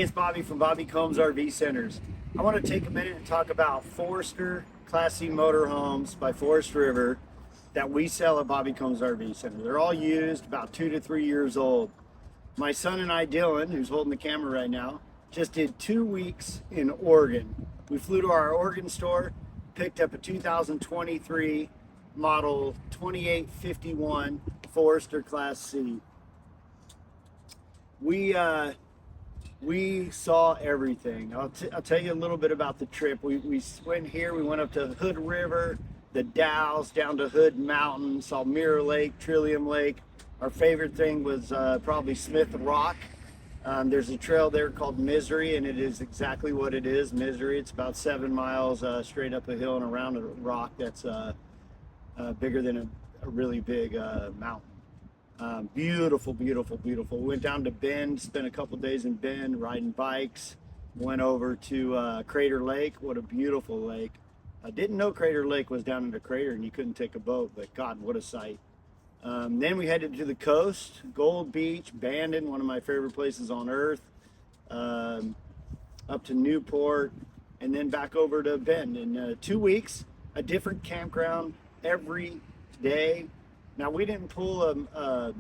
it's Bobby from Bobby Combs RV Centers. I want to take a minute and talk about Forester Class C motorhomes by Forest River that we sell at Bobby Combs RV Center. They're all used, about 2 to 3 years old. My son and I, Dylan, who's holding the camera right now, just did 2 weeks in Oregon. We flew to our Oregon store, picked up a 2023 model 2851 Forester Class C. We saw everything. I'll tell you a little bit about the trip. We went here, we went up to Hood River, the Dalles, down to Hood Mountain, saw Mirror Lake, Trillium Lake. Our favorite thing was probably Smith Rock. There's a trail there called Misery, and it is exactly what it is, Misery. It's about 7 miles straight up a hill and around a rock that's bigger than a really big mountain. Beautiful, beautiful, beautiful. We went down to Bend, spent a couple days in Bend riding bikes. Went over to Crater Lake. What a beautiful lake. I didn't know Crater Lake was down in the crater and you couldn't take a boat, but God, what a sight. Then we headed to the coast, Gold Beach, Bandon, one of my favorite places on earth, up to Newport, and then back over to Bend. In 2 weeks, a different campground every day. Now, we didn't pull a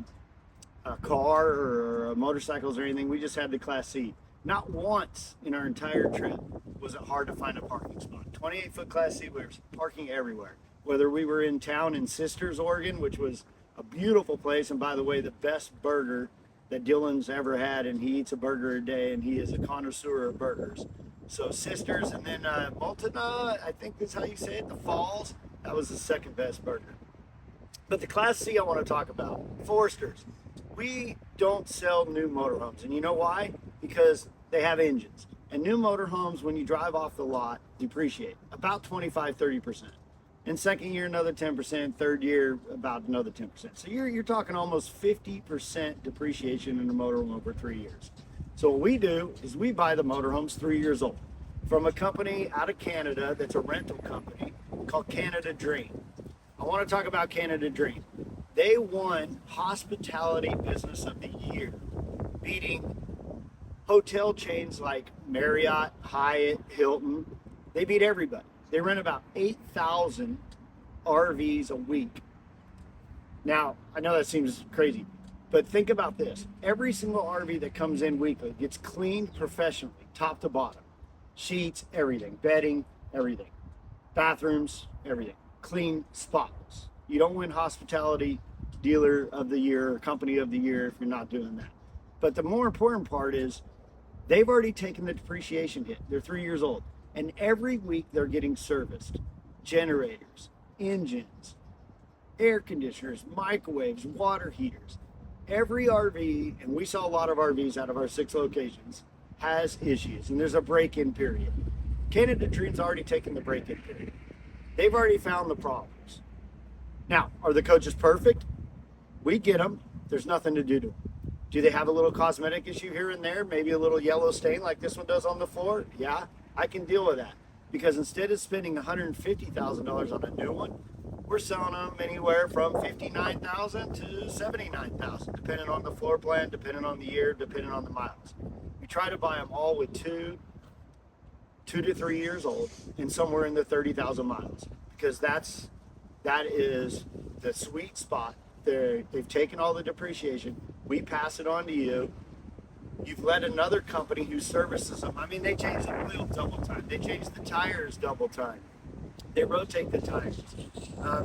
car or motorcycles or anything. We just had the Class C. Not once in our entire trip was it hard to find a parking spot. 28-foot Class C, we were parking everywhere. Whether we were in town in Sisters, Oregon, which was a beautiful place, and by the way, the best burger that Dylan's ever had, and he eats a burger a day, and he is a connoisseur of burgers. So Sisters, and then Multnomah, I think that's how you say it, the Falls, that was the second best burger. But the Class C I want to talk about, Foresters. We don't sell new motorhomes, and you know why? Because they have engines. And new motorhomes, when you drive off the lot, depreciate about 25-30%. And second year, another 10%. Third year, about another 10%. So you're talking almost 50% depreciation in a motorhome over 3 years. So what we do is we buy the motorhomes 3 years old from a company out of Canada that's a rental company called Canada Dream. I want to talk about Canada Dream. They won Hospitality Business of the Year, beating hotel chains like Marriott, Hyatt, Hilton. They beat everybody. They rent about 8,000 RVs a week. Now, I know that seems crazy, but think about this. Every single RV that comes in weekly gets cleaned professionally, top to bottom. Sheets, everything. Bedding, everything. Bathrooms, everything. Clean, spotless. You don't win Hospitality Dealer of the Year or Company of the Year if you're not doing that. But the more important part is they've already taken the depreciation hit. They're 3 years old. And every week they're getting serviced. Generators, engines, air conditioners, microwaves, water heaters. Every RV, and we sell a lot of RVs out of our 6 locations, has issues. And there's a break-in period. Canada Dream's already taken the break-in period. They've already found the problems. Now, are the coaches perfect? We get them. There's nothing to do to them. Do they have a little cosmetic issue here and there? Maybe a little yellow stain like this one does on the floor? Yeah, I can deal with that. Because instead of spending $150,000 on a new one, we're selling them anywhere from $59,000 to $79,000, depending on the floor plan, depending on the year, depending on the miles. We try to buy them all with 2 to 3 years old and somewhere in the 30,000 miles, because that is the sweet spot. They've taken all the depreciation. We pass it on to you. You've let another company who services them. I mean, they change the oil double time. They change the tires double time. They rotate the tires.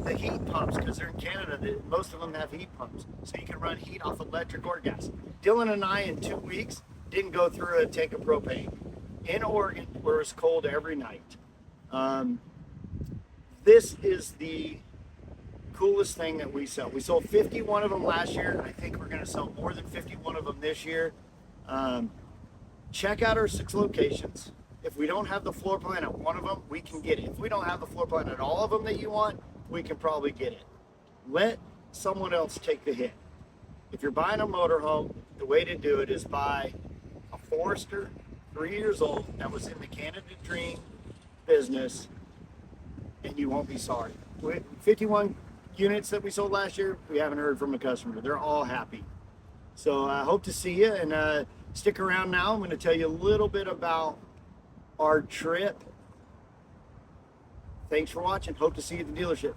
The heat pumps, because they're in Canada, most of them have heat pumps. So you can run heat off electric or gas. Dylan and I, in 2 weeks, didn't go through a tank of propane. In Oregon, where it's cold every night. This is the coolest thing that we sell. We sold 51 of them last year. I think we're going to sell more than 51 of them this year. Check out our 6 locations. If we don't have the floor plan at one of them, we can get it. If we don't have the floor plan at all of them that you want, we can probably get it. Let someone else take the hit. If you're buying a motorhome, the way to do it is buy a Forester, 3 years old, that was in the Canada Dream business, and you won't be sorry. 51 units that we sold last year, we haven't heard from a customer. They're all happy. So I hope to see you, and Stick around now. I'm going to tell you a little bit about our trip. Thanks for watching. Hope to see you at the dealership.